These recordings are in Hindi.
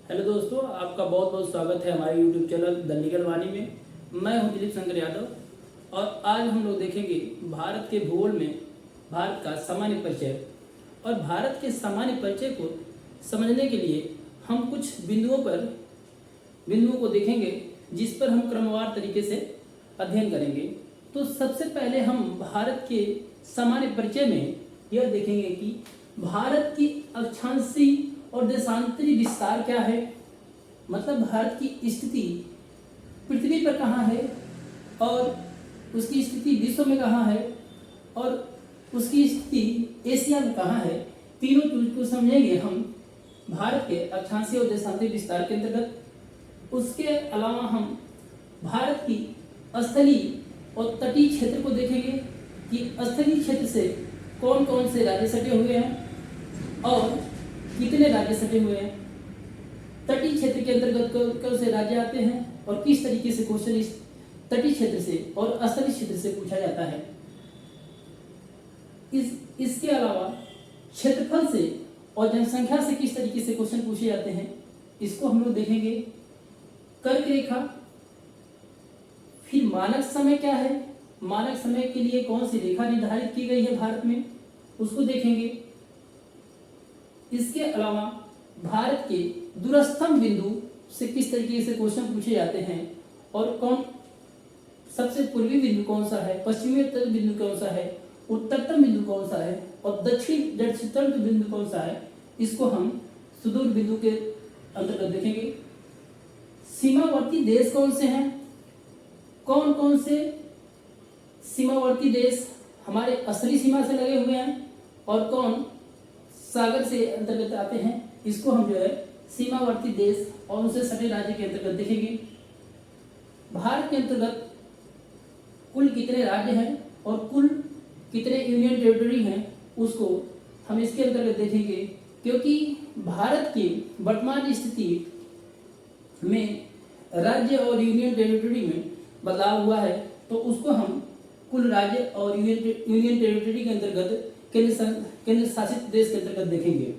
हेलो दोस्तों, आपका बहुत बहुत स्वागत है हमारे YouTube चैनल द लीगल वाणी में। मैं हूं दिलीप शंकर यादव और आज हम लोग देखेंगे भारत के भूगोल में भारत का सामान्य परिचय। और भारत के सामान्य परिचय को समझने के लिए हम कुछ बिंदुओं को देखेंगे जिस पर हम क्रमवार तरीके से अध्ययन करेंगे। तो सबसे पहले हम भारत के सामान्य परिचय में यह देखेंगे कि भारत की अक्षांशीय और देशांतरी विस्तार क्या है, मतलब भारत की स्थिति पृथ्वी पर कहाँ है और उसकी स्थिति विश्व में कहाँ है और उसकी स्थिति एशिया में कहाँ है। तीनों चीज को समझेंगे हम भारत के अक्षांशीय और देशांतरी विस्तार के अंतर्गत। उसके अलावा हम भारत की स्थलीय और तटीय क्षेत्र को देखेंगे कि स्थलीय क्षेत्र से कौन कौन से राज्य सटे हुए हैं और कितने राज्य सटे हुए हैं। तटीय क्षेत्र के अंतर्गत कौन से राज्य आते हैं और किस तरीके से क्वेश्चन इस तटीय क्षेत्र से और स्थलीय क्षेत्र से पूछा जाता है। इसके अलावा क्षेत्रफल से और जनसंख्या से किस तरीके से क्वेश्चन पूछे जाते हैं, इसको हम लोग देखेंगे। कर्क रेखा, फिर मानक समय क्या है, मानक समय के लिए कौन सी रेखा निर्धारित की गई है भारत में, उसको देखेंगे। इसके अलावा भारत के दूरस्थम बिंदु से किस तरीके से क्वेश्चन पूछे जाते हैं और कौन सबसे पूर्वी बिंदु कौन सा है, पश्चिमी बिंदु कौन सा है, उत्तरतम बिंदु कौन सा है और दक्षिणतम बिंदु कौन सा है, इसको हम सुदूर बिंदु के अंतर्गत देखेंगे। सीमावर्ती देश कौन से हैं, कौन कौन से सीमावर्ती देश हमारे असली सीमा से लगे हुए हैं और कौन सागर से अंतर्गत आते हैं, इसको हम जो है सीमावर्ती देश और उनसे सटे राज्य के अंतर्गत देखेंगे। भारत के अंतर्गत कुल कितने राज्य हैं और कुल कितने यूनियन टेरिटरी हैं, उसको हम इसके अंतर्गत देखेंगे। क्योंकि भारत की वर्तमान स्थिति में राज्य और यूनियन टेरिटरी में बदलाव हुआ है, तो उसको हम कुल राज्य और यूनियन टेरिटरी के अंतर्गत केंद्र शासित देश के अंतर्गत देखेंगे।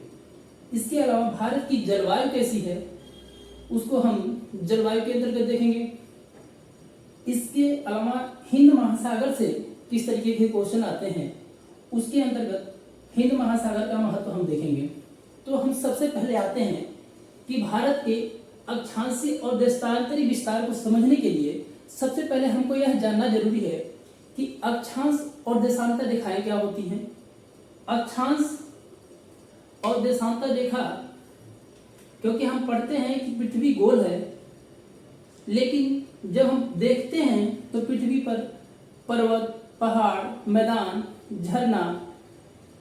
इसके अलावा भारत की जलवायु कैसी है, उसको हम जलवायु के अंतर्गत देखेंगे। इसके अलावा हिंद महासागर से किस तरीके के क्वेश्चन आते हैं, उसके अंतर्गत हिंद महासागर का महत्व हम देखेंगे। तो हम सबसे पहले आते हैं कि भारत के अक्षांशीय और देशांतरी विस्तार को समझने के लिए सबसे पहले हमको यह जानना जरूरी है कि अक्षांश और देशांतर रेखाएं क्या होती हैं। अक्षांश और देशांतर रेखा, क्योंकि हम पढ़ते हैं कि पृथ्वी गोल है, लेकिन जब हम देखते हैं तो पृथ्वी पर पर्वत, पहाड़, मैदान, झरना,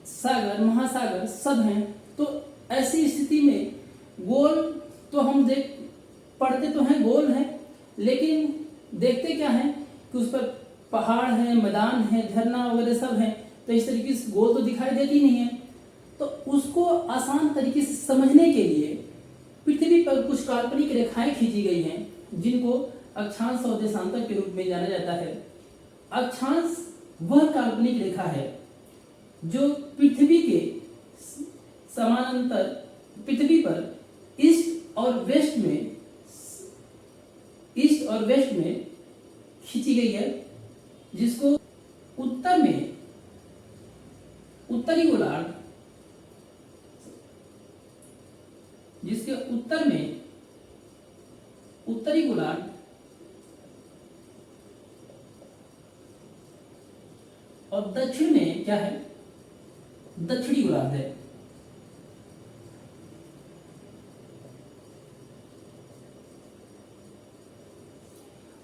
सागर, महासागर सब हैं। तो ऐसी स्थिति में गोल तो हम पढ़ते तो हैं गोल है, लेकिन देखते क्या है कि उस पर पहाड़ है, मैदान है, झरना वगैरह सब है, तो इस तरीके से गोल तो दिखाई देती नहीं है। तो उसको आसान तरीके से समझने के लिए पृथ्वी पर कुछ काल्पनिक रेखाएं खींची गई हैं जिनको अक्षांश और देशांतर के रूप में जाना जाता है। अक्षांश वह काल्पनिक रेखा है जो पृथ्वी के समानांतर पृथ्वी पर ईस्ट और वेस्ट में खींची गई है, जिसको उत्तर में उत्तरी गोलार्ध, जिसके उत्तर में उत्तरी गोलार्ध और दक्षिण में क्या है, दक्षिणी गोलार्ध है।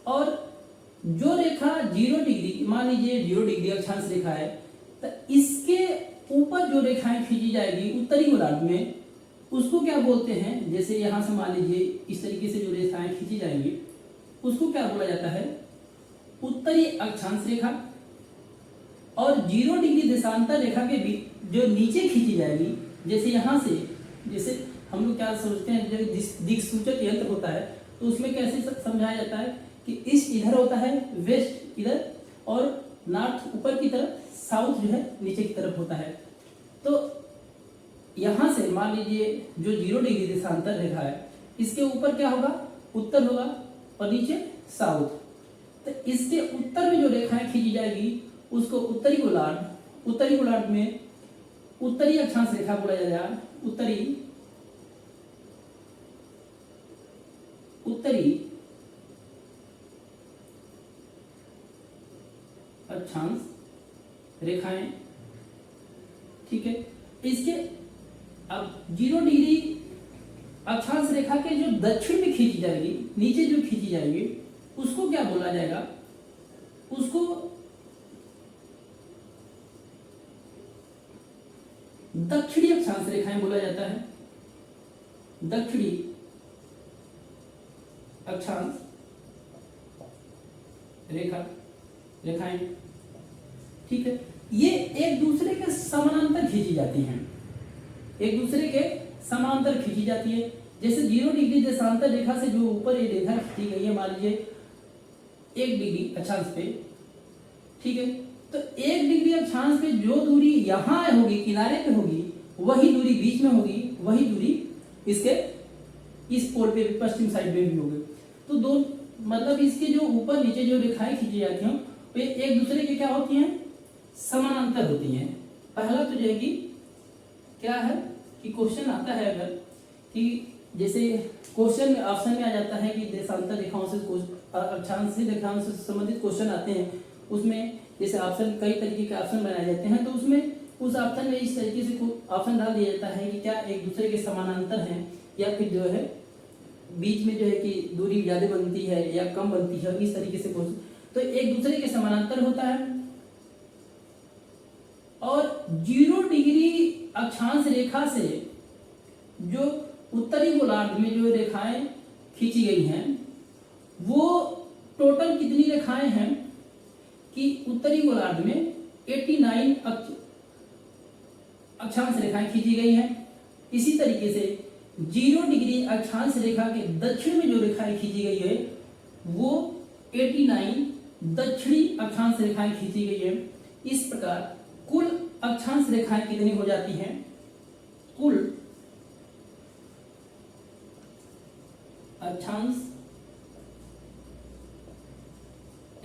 और जो रेखा 0 डिग्री, मान लीजिए 0 डिग्री अक्षांश रेखा है, तो इसके ऊपर जो रेखाएं खींची जाएगी उत्तरी गोलार्ध में, उसको क्या बोलते हैं। जैसे यहां से मान लीजिए इस तरीके से जो रेखाएं खींची जाएंगी, उसको क्या बोला जाता है, उत्तरी अक्षांश रेखा। और 0 डिग्री देशांतर रेखा के बीच जो नीचे खींची जाएगी, जैसे यहां से, जैसे हम लोग क्या सोचते हैं, जो दिक्सूचक यंत्र होता है, तो उसमें कैसे समझाया जाता है कि ईस्ट इधर होता है, वेस्ट इधर और नॉर्थ ऊपर की तरफ, साउथ जो है नीचे की तरफ होता है। तो यहां से मान लीजिए जो 0 डिग्री देशांतर रेखा है, इसके ऊपर क्या होगा, उत्तर होगा, और नीचे साउथ। तो इसके उत्तर में जो रेखाएं खींची जाएगी उसको उत्तरी गोलार्ध में उत्तरी अक्षांश रेखा बोला जाएगा। उत्तरी अक्षांश रेखाएं, ठीक है। इसके अब 0 डिग्री अक्षांश रेखा के जो दक्षिण में खींची जाएगी, नीचे जो खींची जाएगी, उसको क्या बोला जाएगा, उसको दक्षिणी अक्षांश रेखाएं बोला जाता है। दक्षिणी अक्षांश रेखाएं, ठीक है। ये एक दूसरे के समानांतर खींची जाती हैं, जैसे 0 डिग्री देशांतर रेखा से जो ऊपर ये रेखा खींची गई है, मान लीजिए 1 डिग्री अक्षांश पे, ठीक है। तो 1 डिग्री अक्षांश पे जो दूरी यहां होगी, किनारे पे होगी, वही दूरी बीच में होगी, वही दूरी इसके इस पोल पे पश्चिम साइड में भी होगी। तो दो मतलब इसके जो ऊपर नीचे जो रेखाएं खींची जाती हैं वे एक दूसरे के क्या होती हैं, समानांतर होती हैं। पहला तो जो है कि क्या है कि क्वेश्चन आता है अगर कि जैसे क्वेश्चन में ऑप्शन में आ जाता है कि देशांतर रेखाओं से अक्षांशीय रेखाओं से संबंधित क्वेश्चन आते हैं, उसमें जैसे ऑप्शन कई तरीके के ऑप्शन बनाए जाते हैं, तो उसमें उस ऑप्शन में इस तरीके से ऑप्शन डाल दिया जाता है कि क्या एक दूसरे के समानांतर हैं या फिर जो है बीच में जो है कि दूरी ज्यादा बनती है या कम बनती है, इस तरीके से तो एक दूसरे के समानांतर होता है। और 0 डिग्री अक्षांश रेखा से जो उत्तरी गोलार्ध में जो रेखाएं खींची गई हैं वो टोटल कितनी रेखाएं हैं कि उत्तरी गोलार्ध में 89 अक्षांश रेखाएं खींची गई हैं। इसी तरीके से 0 डिग्री अक्षांश रेखा के दक्षिण में जो रेखाएं खींची गई है वो 89 दक्षिणी अक्षांश रेखाएं खींची गई है। इस प्रकार कुल अक्षांश रेखाएं कितनी हो जाती हैं, कुल अक्षांश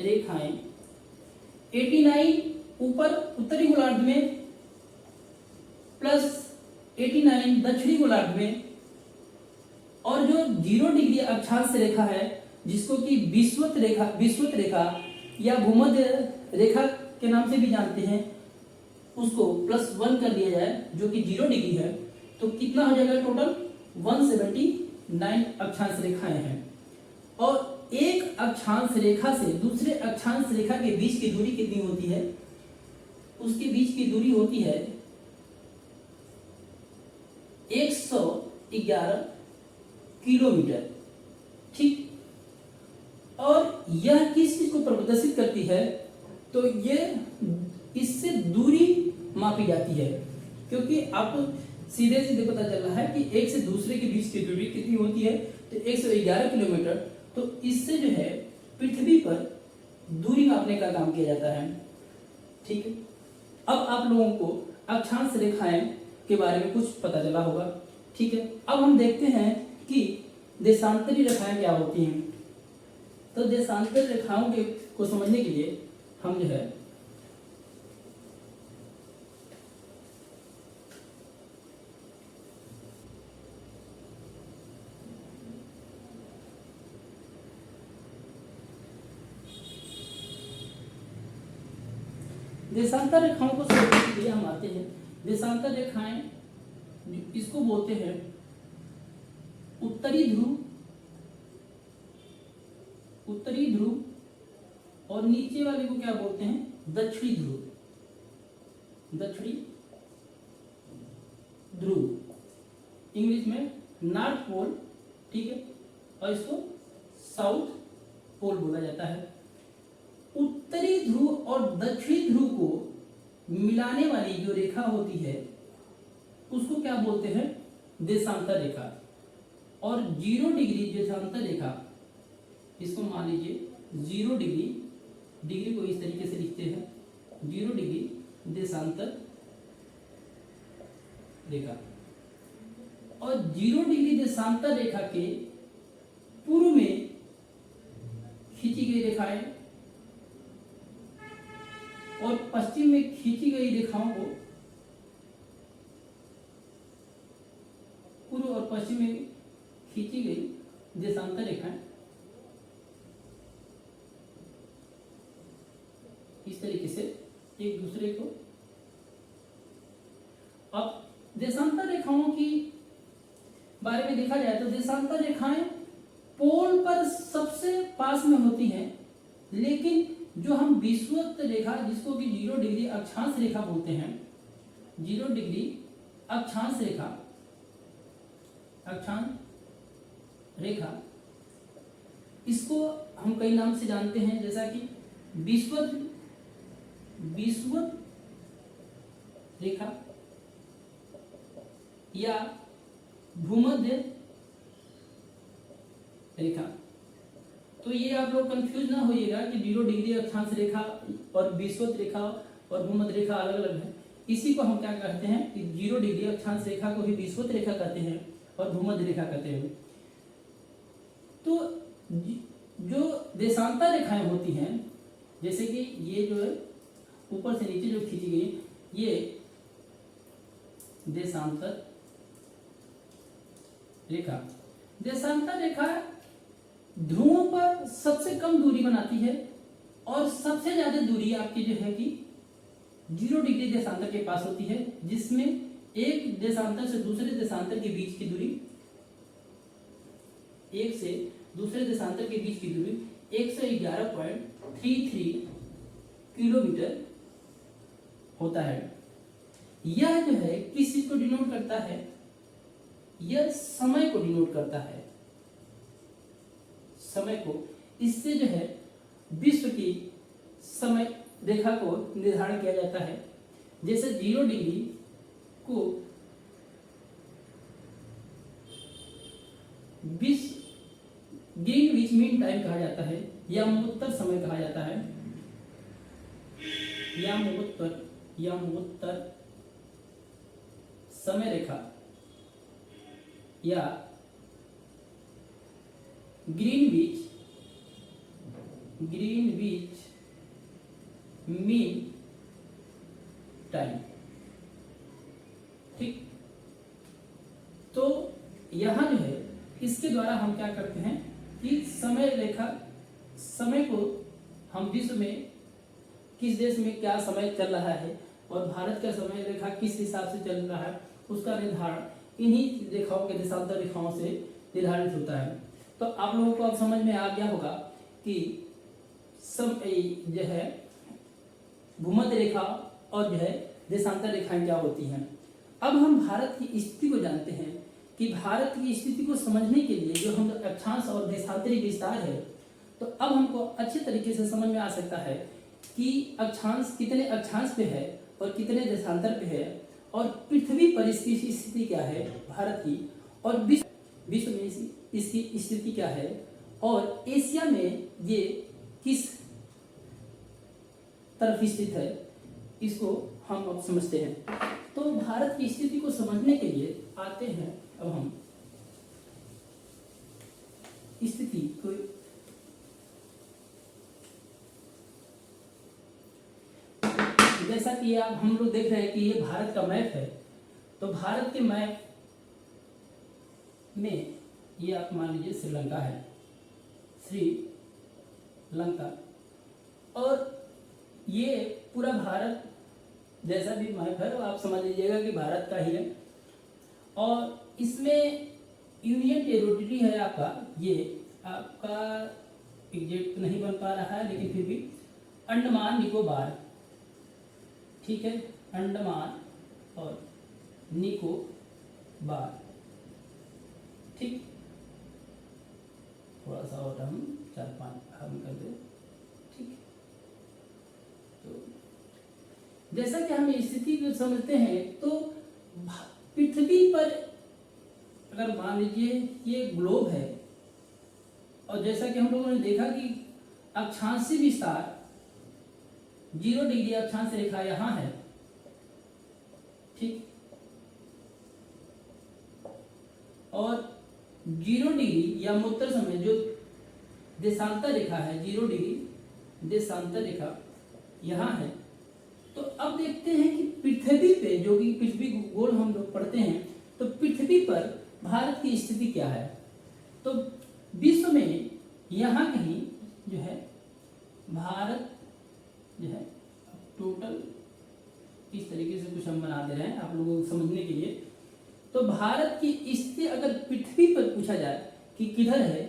रेखाएं 89 ऊपर उत्तरी गोलार्ध में प्लस 89 दक्षिणी गोलार्ध में, और जो 0 डिग्री अक्षांश रेखा है जिसको कि विषुवत रेखा या भूमध्य रेखा के नाम से भी जानते हैं, उसको +1 कर दिया जाए जो कि 0 डिग्री है, तो कितना हो जाएगा टोटल 179 अक्षांश रेखाएं हैं। और एक अक्षांश रेखा से दूसरे अक्षांश रेखा के बीच की दूरी कितनी होती है, उसके बीच की दूरी होती है 111 किलोमीटर, ठीक। और यह किस चीज को प्रदर्शित करती है, तो ये इससे दूरी मापी जाती है, क्योंकि आपको सीधे सीधे पता चल रहा है कि एक से दूसरे के बीच की दूरी कितनी होती है, तो 111 किलोमीटर। तो इससे जो है पृथ्वी पर दूरी मापने का काम किया जाता है, ठीक है। अब आप लोगों को अक्षांश रेखाएं के बारे में कुछ पता चला होगा, ठीक है। अब हम देखते हैं कि देशांतरी रेखाएं क्या होती हैं। तो देशांतर रेखाओं के को समझने के लिए हम जो है देशांतर रेखाओं को समझने के लिए हम आते हैं। देशांतर रेखाएं इसको बोलते हैं उत्तरी ध्रुव, और नीचे वाले को क्या बोलते हैं, दक्षिणी ध्रुव, इंग्लिश में नॉर्थ पोल, ठीक है, और इसको साउथ पोल बोला जाता है। उत्तरी ध्रुव और दक्षिणी ध्रुव को मिलाने वाली जो रेखा होती है उसको क्या बोलते हैं, देशांतर रेखा। और 0 डिग्री देशांतर रेखा, इसको मान लीजिए 0 डिग्री को इस तरीके से लिखते हैं, 0 डिग्री देशांतर रेखा। और 0 डिग्री देशांतर रेखा के पूर्व में खींची गई रेखाएं और पश्चिम में खींची गई रेखाओं को, पूर्व और पश्चिम में खींची गई देशांतर रेखाएं इस तरीके से एक दूसरे को, अब देशांतर रेखाओं की बारे में देखा जाए तो देशांतर रेखाएं पोल पर सबसे पास में होती हैं, लेकिन जो हम विषुवत रेखा जिसको कि 0 डिग्री अक्षांश रेखा बोलते हैं, 0 डिग्री अक्षांश रेखा, अक्षांश रेखा, इसको हम कई नाम से जानते हैं, जैसा कि विषुवत रेखा या भूमध्य रेखा। तो ये आप लोग कंफ्यूज ना होइएगा कि 0 डिग्री अक्षांश रेखा और विषुवत रेखा और भूमध्य रेखा अलग अलग है। इसी को हम क्या कहते हैं कि 0 डिग्री अक्षांश रेखा को ही विषुवत रेखा कहते हैं और भूमध्य रेखा कहते हैं। तो जो देशांतर रेखाएं होती हैं, जैसे कि ये जो है ऊपर से नीचे जो खींची गई, ये देशांतर रेखा, देशांतर रेखा ध्रुवों पर सबसे कम दूरी बनाती है और सबसे ज्यादा दूरी आपकी जो है कि 0 डिग्री देशांतर के पास होती है, जिसमें एक देशांतर से दूसरे देशांतर के बीच की दूरी, एक से दूसरे देशांतर के बीच की दूरी 111.33 किलोमीटर होता है। यह जो है किस चीज को डिनोट करता है, यह समय को डिनोट करता है, समय को। इससे जो है विश्व की समय रेखा को निर्धारण किया जाता है। जैसे 0 डिग्री को ग्रीनविच मीन टाइम कहा जाता है या मरुत्तर समय कहा जाता है, या मरुत्तर समय रेखा या ग्रीनविच मीन टाइम। ठीक, तो यहां जो है इसके द्वारा हम क्या करते हैं कि समय रेखा, समय को हम विश्व में किस देश में क्या समय चल रहा है और भारत का समय रेखा किस हिसाब से चल रहा है, उसका निर्धारण इन्हीं रेखाओं के देशांतर रेखाओं से निर्धारित होता है। तो आप लोगों को अब समझ में आ गया होगा कि जो है भूमध्य रेखा और जो है देशांतर रेखाएं क्या होती हैं। अब हम भारत की स्थिति को जानते हैं कि भारत की स्थिति को समझने के लिए जो हम अक्षांश और देशांतरी विस्तार है, तो अब हमको अच्छे तरीके से समझ में आ सकता है कि अक्षांश कितने अक्षांश पे है और कितने देशांतर पे है, और पृथ्वी पर इसकी स्थिति क्या है भारत की, और विश्व में इसकी स्थिति क्या है, और एशिया में ये किस तरफ स्थित है, इसको हम अब समझते हैं। तो भारत की स्थिति को समझने के लिए आते हैं अब हम स्थिति को, जैसा कि आप हम लोग देख रहे हैं कि ये भारत का मैप है। तो भारत के मैप में ये आप मान लीजिए श्रीलंका है, श्रीलंका, और ये पूरा भारत जैसा भी मैप है वो आप समझ लीजिएगा कि भारत का ही है। और इसमें यूनियन टेरिटरी है आपका, ये आपका एग्जैक्ट नहीं बन पा रहा है लेकिन फिर भी अंडमान निकोबार, ठीक है, अंडमान और निकोबार, ठीक। थोड़ा सा और हम 4-5 हम कर दे, ठीक। तो जैसा कि हम स्थिति को समझते हैं, तो पृथ्वी पर अगर मान लीजिए ये ग्लोब है, और जैसा कि हम लोगों ने देखा कि अक्षांशीय विस्तार 0 डिग्री अक्षांश रेखा यहां है, ठीक, और 0 डिग्री या उत्तर समय जो देशांतर रेखा है, 0 डिग्री देशांतर रेखा यहाँ है। तो अब देखते हैं कि पृथ्वी पे, जो कि पृथ्वी गोल हम लोग पढ़ते हैं, तो पृथ्वी पर भारत की स्थिति क्या है। तो विश्व में यहाँ कहीं जो है भारत जो है टोटल इस तरीके से कुछ हम बना दे रहे हैं आप लोगों को समझने के लिए। तो भारत की स्थिति अगर पृथ्वी पर पूछा जाए कि किधर है,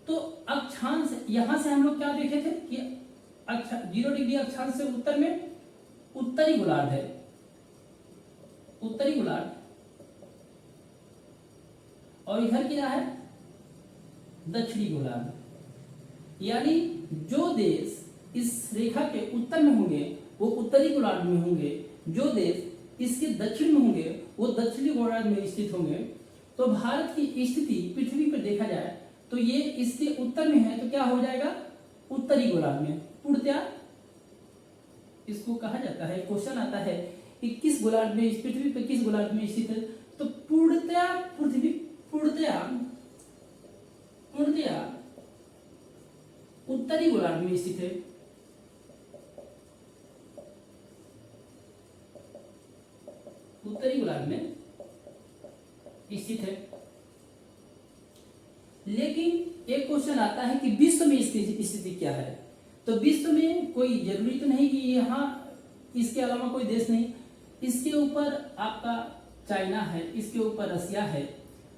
तो अक्षांश, यहां से हम लोग क्या देखे थे कि 0 डिग्री अक्षांश से उत्तर में उत्तरी गोलार्ध है, उत्तरी गोलार्ध, और इधर क्या है दक्षिणी गोलार्ध। यानी जो देश इस रेखा के उत्तर में होंगे वो उत्तरी गोलार्ध में होंगे, जो देश इसके दक्षिण में होंगे वो दक्षिणी गोलार्ध में स्थित होंगे। तो भारत की स्थिति पृथ्वी पर देखा जाए तो ये इसके उत्तर में है, तो क्या हो जाएगा उत्तरी गोलार्ध में। पूर्णतया इसको कहा जाता है, क्वेश्चन आता है कि किस गोलार्ध में, इस पृथ्वी पर किस गोलार्ध में स्थित है, तो पूर्णतया पृथ्वी पूर्णतया उत्तरी गोलार्ध में स्थित है। उत्तरी गोलार्ध में स्थित है। लेकिन एक क्वेश्चन आता है कि विश्व में इसकी स्थिति क्या है। तो विश्व में कोई जरूरी तो नहीं कि यहाँ इसके अलावा कोई देश नहीं, इसके ऊपर आपका चाइना है, इसके ऊपर रसिया है,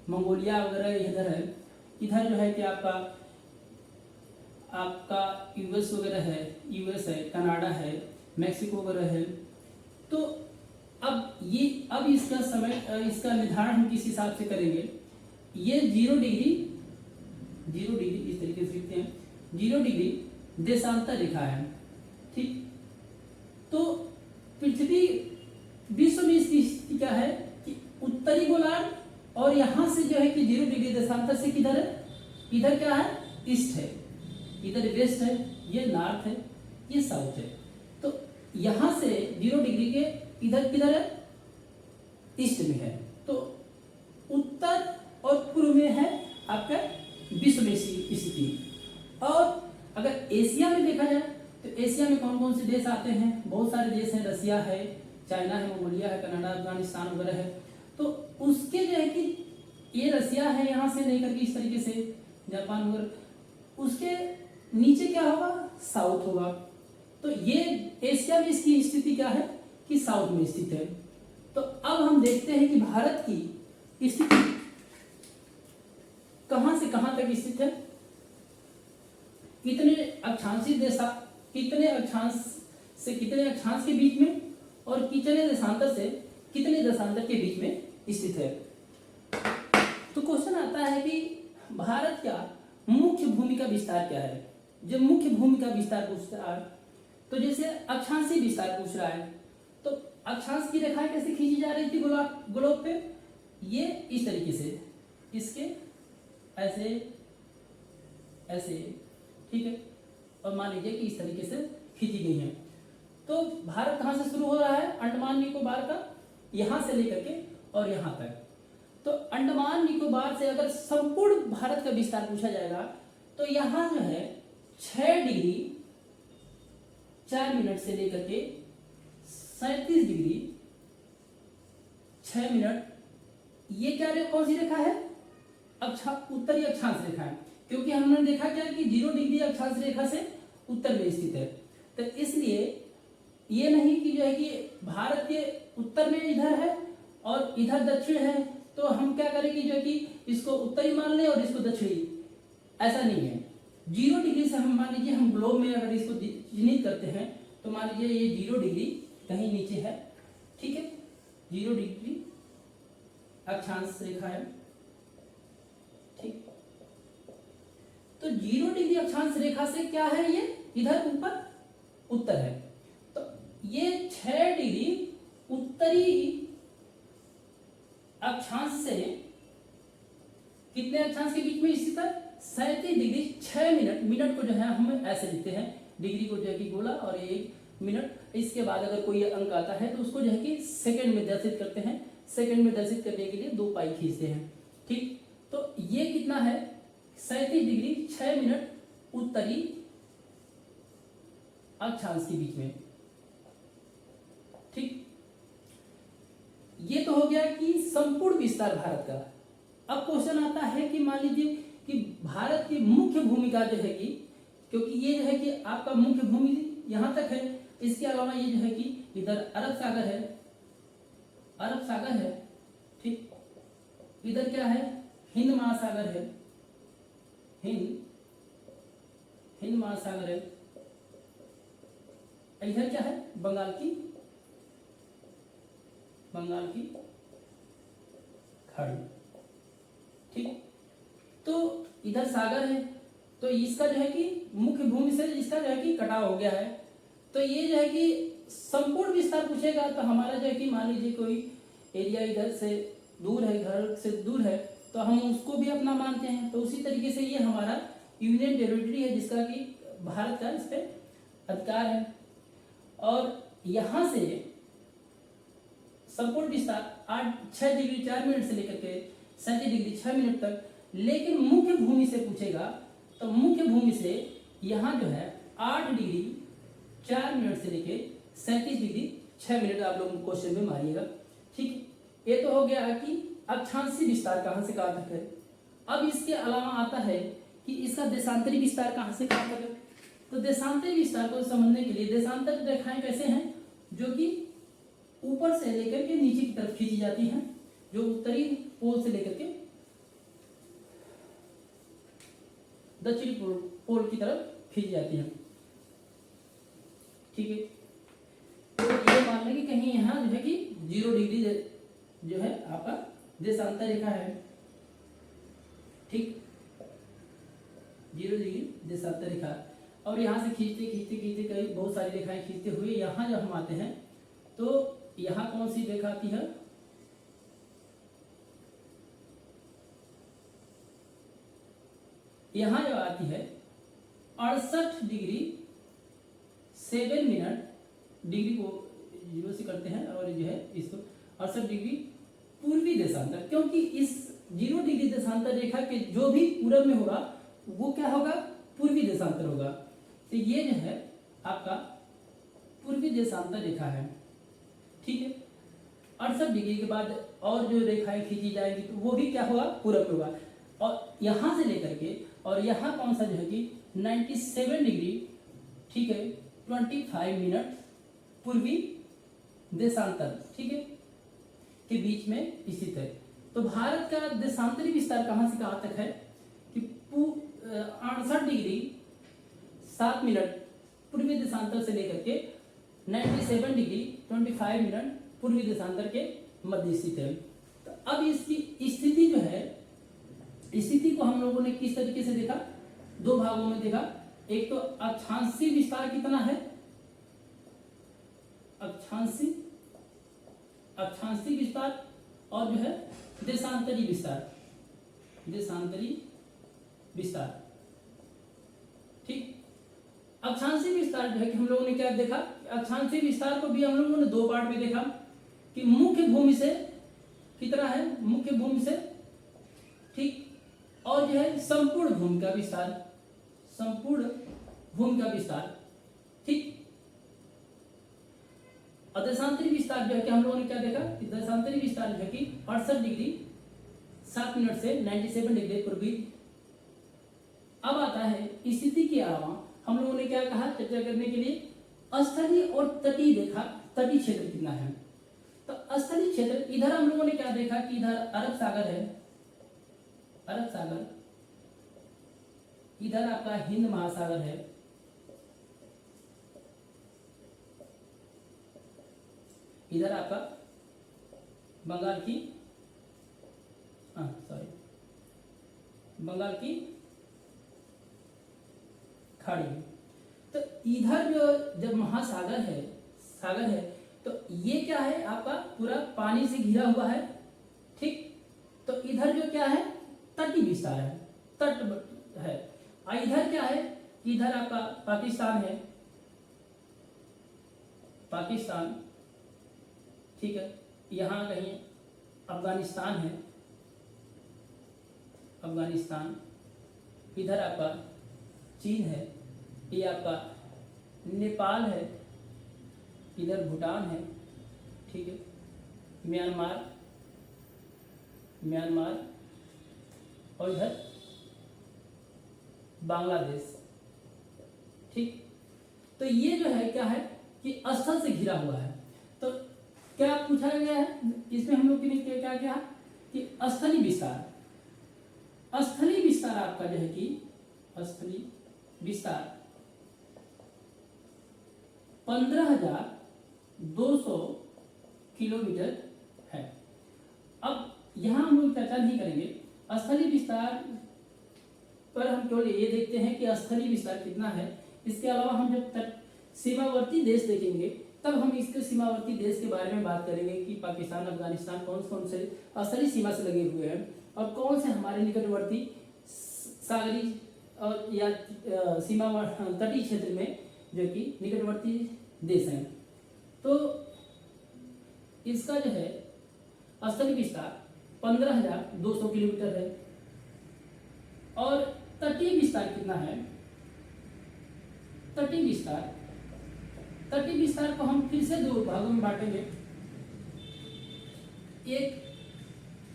मंगोलिया वगैरह इधर है, इधर जो है कि आपका यूएस वगैरह है, यूएस है, कनाडा है, मैक्सिको वगैरह है। तो अब इसका समय, इसका निर्धारण हम किस हिसाब से करेंगे। ये 0 डिग्री इस तरीके से लिखते हैं, 0 डिग्री देशांतर रेखा है, ठीक। तो पृथ्वी विश्व में इसकी स्थिति क्या है कि उत्तरी गोलार्ध, और यहां से जो है कि 0 डिग्री देशांतर से किधर है, इधर क्या है ईस्ट है, इधर वेस्ट है, ये नॉर्थ है, ये साउथ है। तो यहां से 0 डिग्री के इधर किधर है ईस्ट में है। तो उत्तर और पूर्व में है आपका विश्व में स्थिति। और अगर एशिया में देखा जाए तो एशिया में कौन कौन से देश आते हैं, बहुत सारे देश हैं, रसिया है, चाइना है, मंगोलिया है, कनाडा, अफगानिस्तान वगैरह है। तो उसके जो है कि ये रसिया है, यहाँ से लेकर के इस तरीके से जापान वगैरह, उसके नीचे क्या होगा साउथ होगा। तो ये एशिया में इसकी स्थिति क्या है कि साउथ में स्थित है। तो अब हम देखते हैं कि भारत की स्थिति कहां से कहां तक स्थित है, कितने अक्षांशीय देशा, कितने अक्षांश से कितने अक्षांश के बीच में, और कितने देशांतर से कितने देशांतर के बीच में स्थित है। तो क्वेश्चन आता है कि भारत का मुख्य भूमि का विस्तार क्या है। जब मुख्य भूमि का विस्तार पूछता है तो जैसे अक्षांशीय विस्तार पूछ रहा है, तो अक्षांश की रेखाएं कैसे खींची जा रही थी ग्लोब पे, ये इस तरीके से, इसके ऐसे ऐसे, ठीक है, और मान लीजिए कि इस तरीके से खींची गई है। तो भारत कहां से शुरू हो रहा है, अंडमान निकोबार का, यहां से लेकर के और यहां तक। तो अंडमान निकोबार से अगर संपूर्ण भारत का विस्तार पूछा जाएगा तो यहां जो है 6 डिग्री 4 मिनट से लेकर के 37 डिग्री 6 मिनट, ये क्या कौन सी रेखा है, उत्तरी अक्षांश रेखा है। क्योंकि हमने देखा क्या कि 0 डिग्री अक्षांश रेखा से उत्तर में स्थित है। तो इसलिए ये नहीं कि जो है कि भारत के उत्तर में इधर है और इधर दक्षिण है, तो हम क्या करेंगे जो है कि इसको उत्तरी मान लें और इसको दक्षिणी, ऐसा नहीं है। 0 डिग्री से हम मान लीजिए हम ग्लोब में अगर इसको चिन्हित करते हैं तो मान लीजिए ये 0 डिग्री कहीं नीचे है, ठीक है, 0 डिग्री अक्षांश रेखा है, ठीक। तो 0 डिग्री अक्षांश रेखा से क्या है, ये इधर ऊपर उत्तर है। तो ये 6 डिग्री उत्तरी अक्षांश से कितने अक्षांश के बीच में स्थित है, 37 डिग्री 6 मिनट। मिनट को जो है हम ऐसे लिखते हैं, डिग्री को जो है कि गोला और 1 मिनट। इसके बाद अगर कोई अंक आता है तो उसको जो है कि सेकंड में दर्शित करते हैं। सेकंड में दर्शित करने के लिए 2 पाई खींचते हैं, ठीक। तो ये कितना है 37 डिग्री 6 मिनट उत्तरी अक्षांश के बीच में। ठीक, ये तो हो गया कि संपूर्ण विस्तार भारत का। अब क्वेश्चन आता है कि मान लीजिए कि भारत की मुख्य भूमिका जो है कि, क्योंकि ये जो है कि आपका मुख्य भूमि यहां तक है, इसके अलावा ये जो है कि इधर अरब सागर है, अरब सागर है, ठीक, इधर क्या है हिंद महासागर है, हिंद महासागर है, इधर क्या है बंगाल की खाड़ी। ठीक, तो इधर सागर है, तो इसका जो है कि मुख्य भूमि से इसका जो है कि कटाव हो गया है। तो ये जो है कि संपूर्ण विस्तार पूछेगा तो हमारा जो है कि मान लीजिए कोई एरिया इधर से दूर है, घर से दूर है, तो हम उसको भी अपना मानते हैं। तो उसी तरीके से ये हमारा यूनियन टेरिटरी है जिसका कि भारत का इस पर अधिकार है। और यहां से संपूर्ण विस्तार 6 डिग्री 4 मिनट से लेकर के 37 डिग्री 6 मिनट तक। लेकिन मुख्य भूमि से पूछेगा तो मुख्य भूमि से यहाँ जो है 8 डिग्री 4 मिनट से लेके 37 डिग्री 6 मिनट आप लोग क्वेश्चन में मारिएगा। ठीक, ये तो हो गया कि अक्षांशीय विस्तार कहाँ से कहाँ तक है। अब इसके अलावा आता है कि इसका देशांतरी विस्तार कहाँ से कहाँ तक है। तो देशांतरी विस्तार को समझने के लिए देशांतर रेखाएं कैसे हैं, जो कि ऊपर से लेकर के नीचे की तरफ खींची जाती हैं, जो उत्तरी पोल से लेकर के दक्षिणी पोल की तरफ खींची जाती हैं। ठीक है, तो ये मान लें कि कहीं यहाँ जो है कि 0 डिग्री जो है आपका देशांतर रेखा है। ठीक, 0 डिग्री देशांतर रेखा, और यहाँ से खींचते खींचते खींचते कई बहुत सारी रेखाएं खींचते हुए यहाँ जब हम आते हैं तो यहाँ कौन सी रेखा आती है, यहाँ जो आती है 68 डिग्री 7 मिनट, डिग्री को 0 से करते हैं और जो है इसको 68 डिग्री पूर्वी देशांतर, क्योंकि इस 0 डिग्री देशांतर रेखा के जो भी पूरब में होगा वो क्या होगा पूर्वी देशांतर होगा। तो ये जो है आपका पूर्वी देशांतर रेखा है। ठीक है, 68 डिग्री के बाद और जो रेखाएं खींची जाएंगी तो वो भी क्या होगा पूरब में होगा। और यहां से लेकर के और यहाँ कौन सा जो है कि 97 डिग्री, ठीक है 25 मिनट पूर्वी देशांतर, ठीक है, के बीच में स्थित है। तो भारत का देशांतरी विस्तार कहां से कहां तक है कि 68 डिग्री 7 मिनट पूर्वी देशांतर से लेकर के 97 डिग्री 25 मिनट पूर्वी देशांतर के मध्य स्थित है। तो अब इसकी स्थिति जो है, स्थिति को हम लोगों ने किस तरीके से देखा, 2 भागों में देखा। एक तो अक्षांशीय विस्तार कितना है, अक्षांशीय विस्तार, और जो है देशांतरी विस्तार। ठीक, अक्षांशीय विस्तार जो है कि हम लोगों ने क्या देखा, अक्षांशीय विस्तार को भी हम लोगों ने 2 पार्ट में देखा कि मुख्य भूमि से कितना है, मुख्य भूमि से, ठीक, और जो है संपूर्ण भूमि का विस्तार, ठीक। और देशांतरी विस्तार जो है कि हम लोगों ने क्या देखा कि देशांतरी विस्तार जो है कि 68 डिग्री 7 मिनट से 97 डिग्री पूर्वी। अब आता है स्थिति के अलावा हम लोगों ने क्या कहा चर्चा करने के लिए, स्थलीय और तटीय रेखा, तटीय क्षेत्र कितना है। तो स्थलीय क्षेत्र इधर हम लोगों ने क्या देखा कि इधर अरब सागर है, इधर आपका हिंद महासागर है, इधर आपका बंगाल की खाड़ी। तो इधर जो जब महासागर है, सागर है, तो ये क्या है आपका पूरा पानी से घिरा हुआ है। ठीक, तो इधर जो क्या है तटीय विस्तार है, तट है। और इधर क्या है, इधर आपका पाकिस्तान है, ठीक है, यहाँ कहीं अफगानिस्तान है, अफगानिस्तान, इधर आपका चीन है, ये आपका नेपाल है, इधर भूटान है, ठीक है, म्यांमार और इधर बांग्लादेश, ठीक। तो ये जो है क्या है कि स्थल से घिरा हुआ है। तो क्या पूछा गया है इसमें हम लोग ने क्या किया कि स्थलीय विस्तार आपका जो है कि स्थलीय विस्तार 15,200 किलोमीटर है। अब यहां हम लोग चर्चा नहीं करेंगे स्थलीय विस्तार पर, हम केवल ये देखते हैं कि स्थलीय विस्तार कितना है। इसके अलावा हम जब सीमावर्ती देश देखेंगे तब हम इसके सीमावर्ती देश के बारे में बात करेंगे कि पाकिस्तान, अफगानिस्तान कौन से स्थलीय सीमा से लगे हुए हैं और कौन से हमारे निकटवर्ती सागरी और या सीमा तटीय क्षेत्र में जो कि निकटवर्ती देश हैं। तो इसका जो है स्थलीय विस्तार 15,200 किलोमीटर है और तटीय विस्तार कितना है। तटीय विस्तार को हम फिर से 2 भागों में बांटेंगे। एक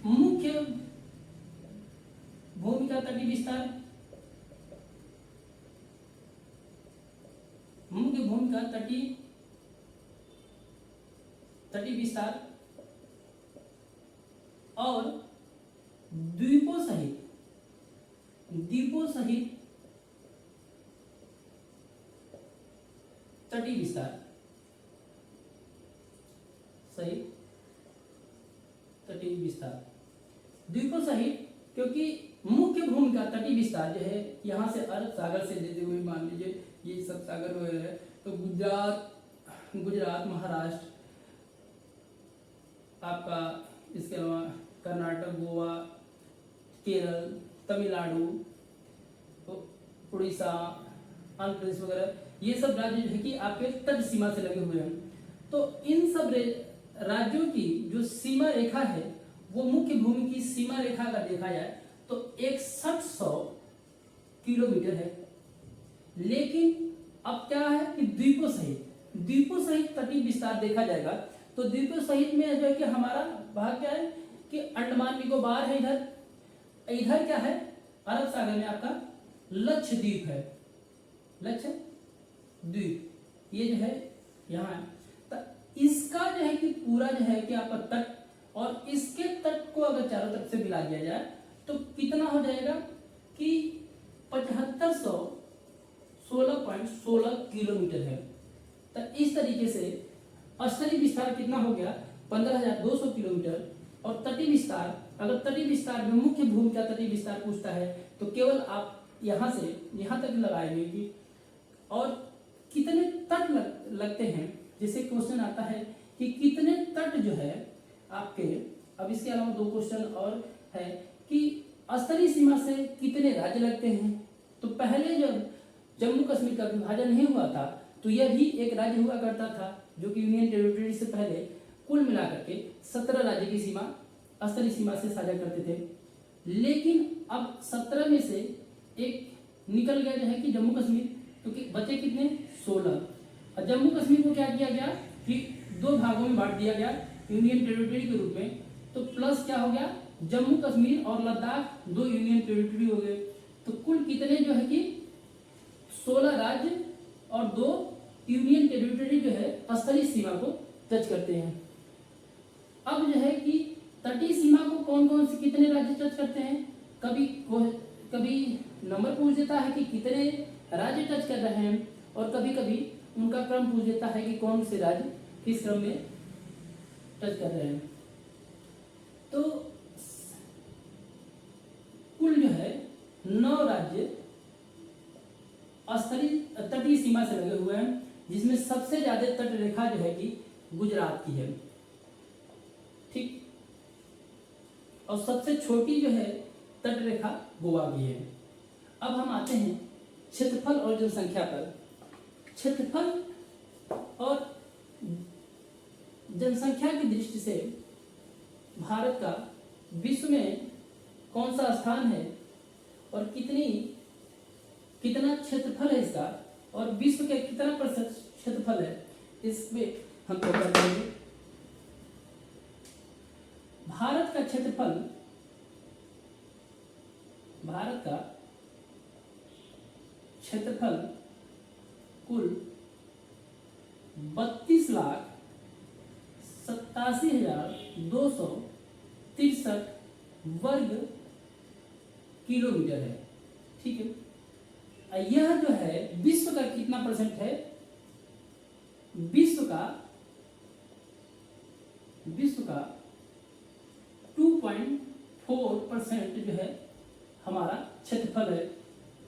मुख्य भूमि का तटीय विस्तार, मुख्य भूमि का तटीय विस्तार और द्वीपों सहित तटीय विस्तार द्वीपों सहित, क्योंकि मुख्य भूमि का तटीय विस्तार जो है यहां से अरब सागर से लेते हुए मान लीजिए ये सब सागर वगैरह है, तो गुजरात, महाराष्ट्र आपका, इसके अलावा कर्नाटक, गोवा, केरल, तमिलनाडु, उड़ीसा, आंध्र प्रदेश वगैरह, ये सब राज्य जो है कि आपके तट सीमा से लगे हुए हैं। तो इन सब राज्यों की जो सीमा रेखा है वो मुख्य भूमि की सीमा रेखा अगर देखा जाए तो 6100 किलोमीटर है। लेकिन अब क्या है कि द्वीपों सहित तटीय विस्तार देखा जाएगा तो द्वीपों सहित में जो है कि हमारा भाग क्या है कि अंडमान निकोबार है, इधर क्या है अरब सागर में आपका लक्षद्वीप है, लक्षद्वीप ये जो है यहाँ है। तो इसका जो है कि पूरा जो है कि आपका तट और इसके तट को अगर चारों तरफ से मिला दिया जाए तो कितना हो जाएगा कि 7516.16 किलोमीटर है। तो इस तरीके से स्थलीय विस्तार कितना हो गया 15,200 किलोमीटर और तटीय विस्तार, अगर तटीय विस्तार में मुख्य भूमि का तटीय विस्तार पूछता है तो केवल आप यहां से यहां तक लगाएंगे कि और कितने तट लगते हैं। जैसे क्वेश्चन आता है कि कितने तट जो है आपके, अब इसके अलावा 2 क्वेश्चन और है कि स्थलीय सीमा से कितने राज्य लगते हैं। तो पहले जब जम्मू कश्मीर का विभाजन नहीं हुआ था तो यह भी एक राज्य हुआ करता था जो कि यूनियन टेरिटरी से पहले कुल मिलाकर के 17 राज्य की सीमा स्थलीय सीमा से साझा करते थे। लेकिन अब 17 में से एक निकल गया जो है कि जम्मू कश्मीर, क्योंकि बचे कितने 16। और जम्मू कश्मीर को क्या किया गया कि 2 भागों में बांट दिया गया यूनियन टेरिटरी के रूप में। तो प्लस क्या हो गया जम्मू कश्मीर और लद्दाख 2 यूनियन टेरिटरी हो गए। तो कुल कितने जो है कि 16 राज्य और 2 यूनियन टेरिटरी जो है स्थलीय सीमा को टच करते हैं। अब जो है कि तटीय सीमा को कौन कौन से कितने राज्य टच करते हैं, कभी नंबर पूछ देता है कि कितने राज्य टच कर रहे हैं और कभी कभी उनका क्रम पूछ देता है कि कौन से राज्य किस क्रम में टच कर रहे हैं। तो कुल जो है 9 राज्य स्थलीय तटीय सीमा से लगे हुए हैं, जिसमें सबसे ज्यादा तट रेखा जो है कि गुजरात की है, ठीक, और सबसे छोटी जो है तट रेखा गोवा की है। अब हम आते हैं क्षेत्रफल और जनसंख्या पर। क्षेत्रफल और जनसंख्या की दृष्टि से भारत का विश्व में कौन सा स्थान है और कितना क्षेत्रफल है इसका, और विश्व का कितना प्रतिशत क्षेत्रफल है, इसमें हम तो कर देंगे। भारत का क्षेत्रफल कुल 32,87,263 वर्ग किलोमीटर है। ठीक है, यह जो है विश्व का कितना परसेंट है, विश्व का 2.4% जो है हमारा क्षेत्रफल है,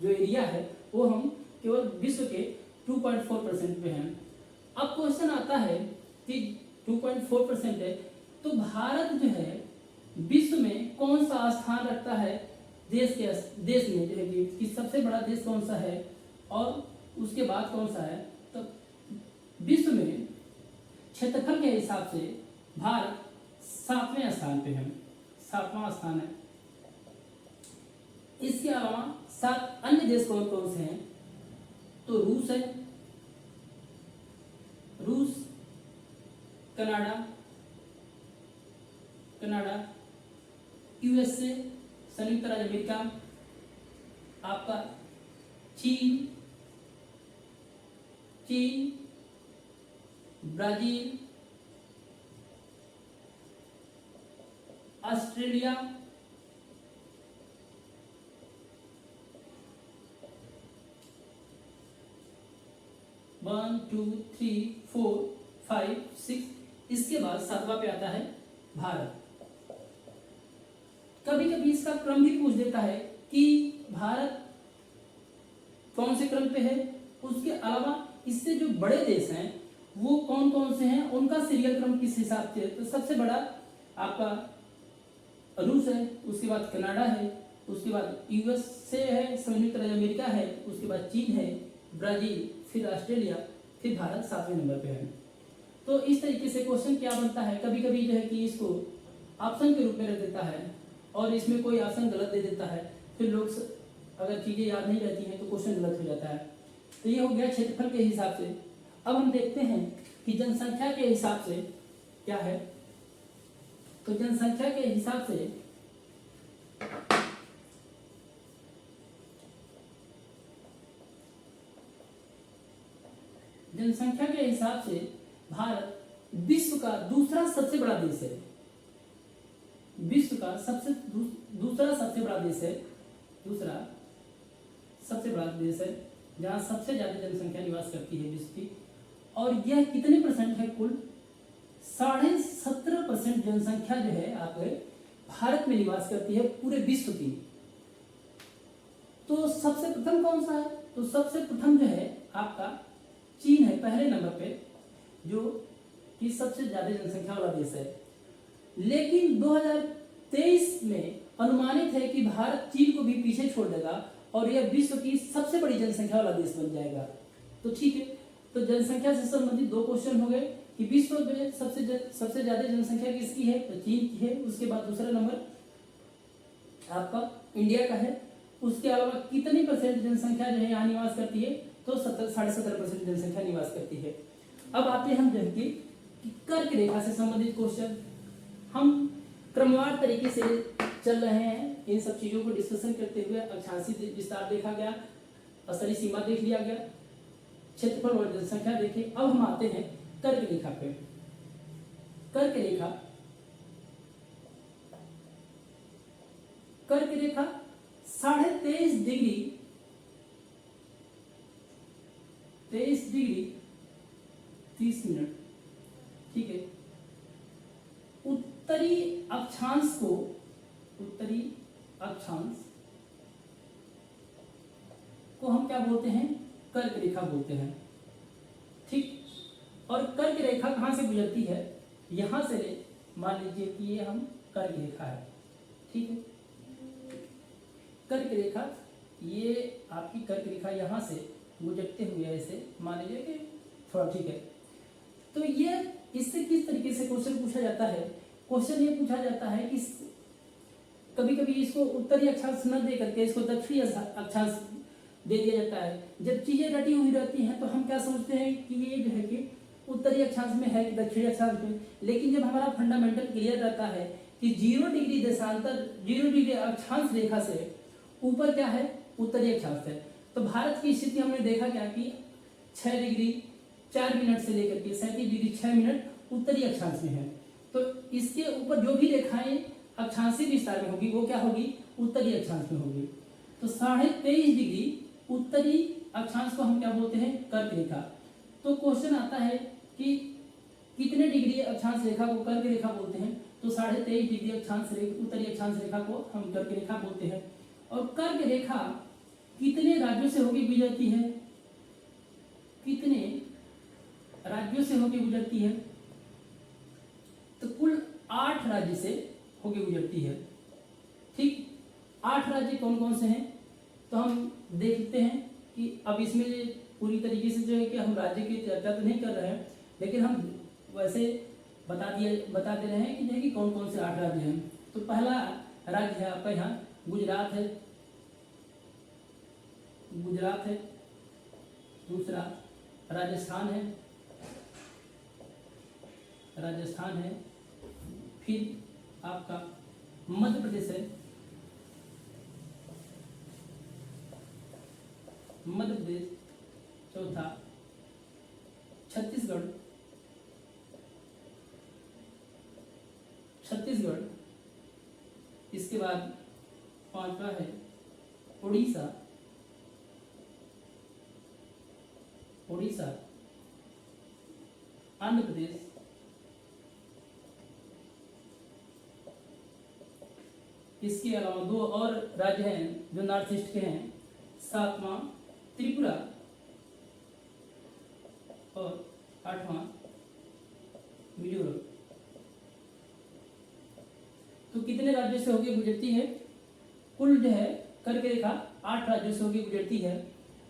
जो एरिया है वो हम केवल विश्व के 2.4% पे हैं। अब क्वेश्चन आता है कि 2.4% है तो भारत जो है विश्व में कौन सा स्थान रखता है, देश में जो है कि सबसे बड़ा देश कौन सा है और उसके बाद कौन सा है। तो विश्व में क्षेत्रफल के हिसाब से भारत 7वें स्थान पे है, 7वां स्थान है। इसके अलावा 7 अन्य देश कौन कौन से हैं, तो रूस है, कनाडा, यूएसए संयुक्त राज्य अमेरिका, आपका चीन, Brazil, Australia, one two three four five six, इसके बाद 7वां पे आता है भारत। कभी कभी इसका क्रम भी पूछ देता है कि भारत कौन से क्रम पे है, उसके अलावा इससे जो बड़े देश हैं वो कौन कौन से हैं, उनका सीरियल क्रम किस हिसाब से। तो सबसे बड़ा आपका रूस है, उसके बाद कनाडा है, उसके बाद यूएसए है, संयुक्त राज्य अमेरिका है, उसके बाद चीन है, ब्राजील, फिर ऑस्ट्रेलिया, फिर भारत 7वें नंबर पे है। तो इस तरीके से क्वेश्चन क्या बनता है, कभी कभी जो है कि इसको ऑप्शन के रूप में रख देता है और इसमें कोई ऑप्शन गलत दे देता है, फिर लोग अगर चीजें याद नहीं रहती हैं तो क्वेश्चन गलत हो जाता है। तो ये हो गया क्षेत्रफल के हिसाब से। अब हम देखते हैं कि जनसंख्या के हिसाब से क्या है। तो जनसंख्या के हिसाब से भारत विश्व का दूसरा सबसे बड़ा देश है, विश्व का दूसरा सबसे बड़ा देश है जहां सबसे ज्यादा जनसंख्या निवास करती है विश्व की। और यह कितने परसेंट है, कुल 17.5% जनसंख्या जो है आपके भारत में निवास करती है पूरे विश्व की। तो सबसे प्रथम कौन सा है, तो सबसे प्रथम जो है आपका चीन है पहले नंबर पे, जो कि सबसे ज्यादा जनसंख्या वाला देश है। लेकिन 2023 में अनुमानित है कि भारत चीन को भी पीछे छोड़ देगा और यह विश्व की सबसे बड़ी जनसंख्या वाला देश बन जाएगा। तो ठीक है, तो जनसंख्या से संबंधित 2 क्वेश्चन हो गए कि विश्व में सबसे ज्यादा जनसंख्या किसकी है, तो चीन की है। उसके बाद दूसरा नंबर आपका इंडिया का है। उसके अलावा कितनी परसेंट जनसंख्या जो है यहाँ निवास करती है, तो 17.5% जनसंख्या निवास करती है। अब आते हैं हम जो कि कर्क रेखा से संबंधित क्वेश्चन। हम क्रमवार तरीके से चल रहे हैं, इन सब चीजों को डिस्कशन करते हुए अक्षांशीय विस्तार देखा गया, असली सीमा देख लिया गया, क्षेत्रफल और जनसंख्या देखे। अब हम आते हैं कर्क रेखा पे। कर्क रेखा 23.5 डिग्री 30 मिनट, ठीक है। उत्तरी अक्षांश को हम क्या बोलते हैं, कर्क रेखा बोलते हैं, ठीक। और कर्क रेखा कहां से गुजरती है, यहां से मान लीजिए कि ये हम कर्क रेखा है, ठीक है। कर्क रेखा, ये आपकी कर्क रेखा यहां से गुजरते हुए ऐसे मान लीजिए कि थोड़ा, ठीक है। तो ये इससे किस तरीके से क्वेश्चन पूछा जाता है, क्वेश्चन ये पूछा जाता है कि कभी कभी इसको उत्तरी अक्षांश न दे करके इसको दक्षिणी अक्षांश दे दिया जाता है। जब चीजें रटी हुई रहती हैं तो हम क्या सोचते हैं कि ये जो है कि उत्तरी अक्षांश में है कि दक्षिणी अक्षांश में, लेकिन जब हमारा फंडामेंटल क्लियर रहता है कि 0 डिग्री देशांतर 0 डिग्री अक्षांश रेखा से ऊपर क्या है, उत्तरी अक्षांश है। तो भारत की स्थिति हमने देखा क्या कि 6 डिग्री 4 मिनट से लेकर के 37 डिग्री 6 मिनट उत्तरी अक्षांश में है। तो इसके ऊपर जो भी रेखाएं अक्षांशीय विस्तार में होगी वो क्या होगी, उत्तरी अक्षांश में होगी। तो 23.5 डिग्री उत्तरी अक्षांश को हम क्या बोलते हैं, कर्क रेखा। तो क्वेश्चन आता है कि कितने डिग्री अक्षांश रेखा को कर्क रेखा बोलते हैं, तो 23.5 डिग्री उत्तरी अक्षांश रेखा को हम कर्क रेखा बोलते हैं। और कर्क रेखा कितने राज्यों से होकर गुजरती है, कितने राज्यों से होकर गुजरती है, तो कुल 8 राज्य से होकर गुजरती है। ठीक, 8 राज्य कौन कौन से हैं, तो हम देखते हैं कि अब इसमें पूरी तरीके से जो है कि हम राज्य की चर्चा तो नहीं कर रहे हैं, लेकिन हम वैसे बता दे रहे हैं कि जो है कि कौन कौन से 8 राज्य हैं। तो पहला राज्य है आपका यहाँ गुजरात है, गुजरात है। दूसरा राजस्थान है, राजस्थान है। फिर आपका मध्य प्रदेश है, मध्य प्रदेश। चौथा छत्तीसगढ़, छत्तीसगढ़। इसके बाद 5वां है उड़ीसा, उड़ीसा। आंध्र प्रदेश, इसके अलावा 2 और राज्य हैं जो नॉर्थ ईस्ट के हैं। 7वां त्रिपुरा और 8वां मिजोरम। तो कितने राज्यों से होकर गुजरती है, कुल जो है कर्क रेखा 8 राज्यों से होकर गुजरती है।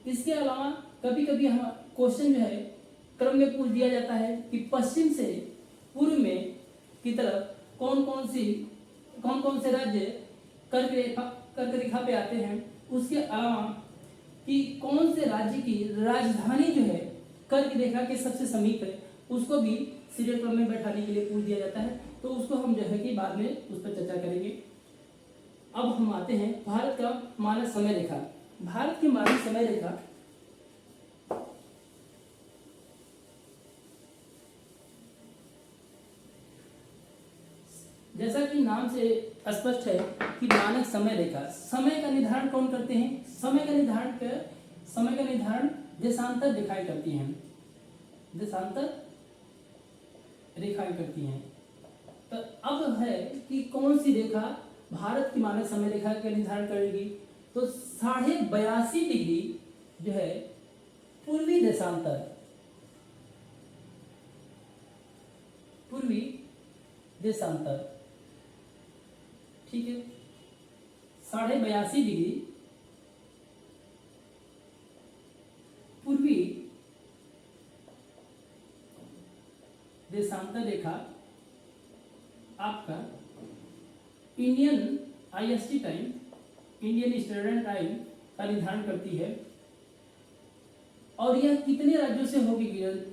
इसके अलावा कभी कभी हम क्वेश्चन जो है क्रम में पूछ दिया जाता है कि पश्चिम से पूर्व में की तरफ कौन कौन से राज्य कर्क रेखा पे आते हैं। उसके अलावा कि कौन से राज्य की राजधानी जो है कर्क रेखा के सबसे समीप है, उसको भी सीरियल क्रम में बैठाने के लिए पूछ दिया जाता है। तो उसको हम जो है कि बाद में उस पर चर्चा करेंगे। अब हम आते हैं भारत का मानक समय रेखा। भारत की मानक समय रेखा जैसा कि नाम से स्पष्ट है कि मानक समय रेखा, समय का निर्धारण कौन करते हैं, समय का निर्धारण देशांतर रेखाएं करती हैं, देशांतर रेखाएं करती हैं। तो अब है कि कौन सी रेखा भारत की मानक समय रेखा का निर्धारण करेगी, तो 82.5 डिग्री जो है पूर्वी देशांतर, पूर्वी देशांतर। ठीक है, 82.5 डिग्री पूर्वी देशांतर रेखा आपका Indian IST time, Indian standard time का निर्धारण करती है। और यह कितने राज्यों से होके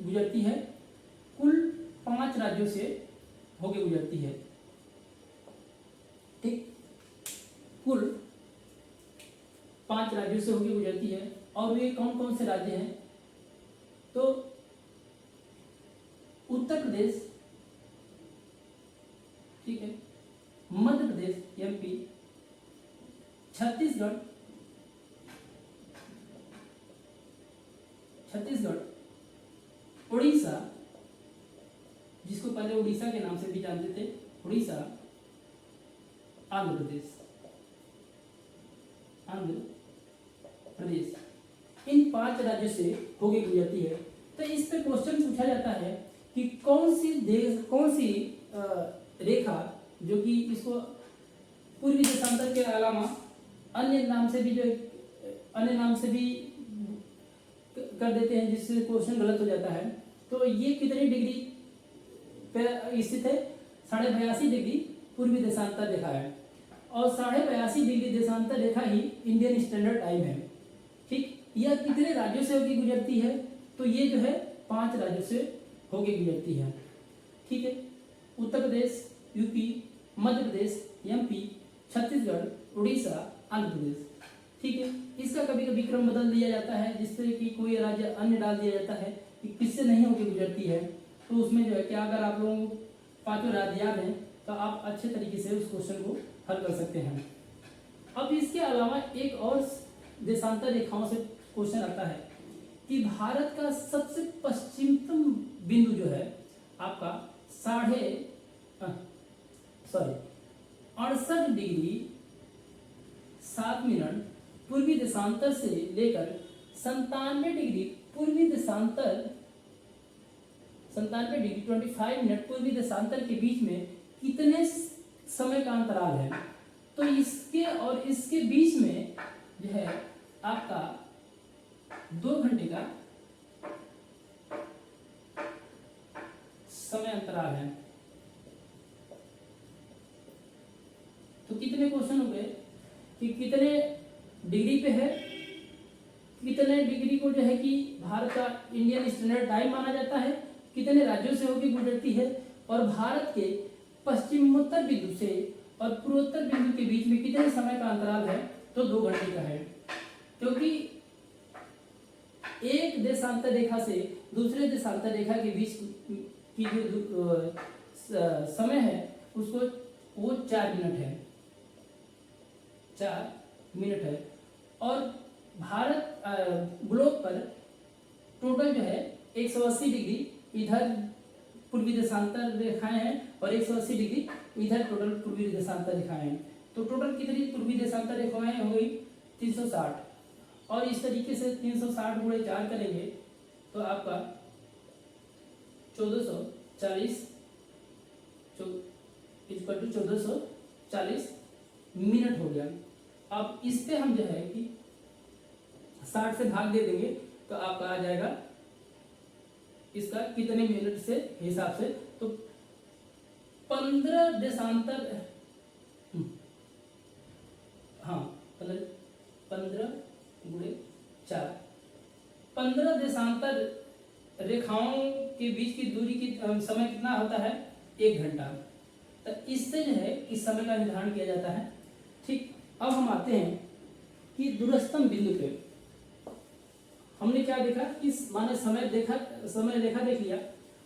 गुजरती है, कुल 5 राज्यों से होके गुजरती है। ठीक, कुल 5 राज्यों से होकर गुजरती है। और वे कौन कौन से राज्य हैं, तो उत्तर प्रदेश, ठीक है, मध्य प्रदेश MP, छत्तीसगढ़, उड़ीसा, जिसको पहले उड़ीसा के नाम से भी जानते थे, उड़ीसा, आंध्र प्रदेश। इन 5 राज्यों से होकर गुजरती है। तो इस पे क्वेश्चन पूछा जाता है कि कौन सी रेखा जो कि इसको पूर्वी देशांतर के अलावा अन्य नाम से भी कर देते हैं, जिससे क्वेश्चन गलत हो जाता है। तो ये कितनी डिग्री पे स्थित है, 82.5 डिग्री पूर्वी देशांतर रेखा है। और 82.5 डिग्री देशांतर रेखा ही इंडियन स्टैंडर्ड टाइम है। ठीक, यह कितने राज्यों से होकर गुजरती है? तो ये जो है 5 राज्यों से होकर गुजरती है। ठीक है, उत्तर प्रदेश, यूपी, मध्य प्रदेश, एमपी, छत्तीसगढ़, उड़ीसा, आंध्र प्रदेश। ठीक है, इसका कभी कभी क्रम बदल दिया जाता है, जिससे कि कोई राज्य अन्य डाल दिया जाता है कि किससे नहीं होकर गुजरती है। तो उसमें जो है कि अगर आप लोगों को 5 राज्य याद हैं तो आप अच्छे तरीके से उस क्वेश्चन को हल कर सकते हैं। अब इसके अलावा एक और देशांतर रेखाओं से क्वेश्चन आता है कि भारत का सबसे पश्चिमतम बिंदु जो है आपका 68.7 पूर्वी देशांतर से लेकर 97 डिग्री पूर्वी देशांतर 97 डिग्री 25 मिनट पूर्वी देशांतर के बीच में कितने समय का अंतराल है? तो इसके और इसके बीच में जो है आपका 2 घंटे का समय अंतराल है। तो कितने क्वेश्चन हो गए कि कितने डिग्री पे है, कितने डिग्री को जो है कि भारत का इंडियन स्टैंडर्ड टाइम माना जाता है, कितने राज्यों से होकर गुजरती है, और भारत के पश्चिमोत्तर बिंदु से और पूर्वोत्तर बिंदु के बीच में कितने समय का अंतराल है? तो 2 घंटे का है। क्योंकि एक देशांतर रेखा से दूसरे देशांतर रेखा के बीच की जो समय है उसको वो 4 मिनट है, 4 मिनट है। और भारत ग्लोब पर टोटल जो है 180 डिग्री इधर पूर्वी देशांतर रेखाएं हैं और 180 डिग्री इधर टोटल पूर्वी देशांतर रेखाएं हैं। तो टोटल कितनी पूर्वी देशांतर रेखाएं हो गई? 360। और इस तरीके से 360 गुणे 4 करेंगे तो आपका 1440 मिनट हो गया। अब इस पे हम जो है कि 60 से भाग दे देंगे तो आपका आ जाएगा इसका कितने मिनट से हिसाब से, तो 15 देशांतर, हाँ 15 गुणे 4, 15 देशांतर रेखाओं के बीच की दूरी की समय कितना होता है? 1 घंटा। तो इससे जो है इस समय का निर्धारण किया जाता है। ठीक, अब हम आते हैं कि दूरस्थम बिंदु पे हमने क्या देखा कि माने समय रेखा देख लिया।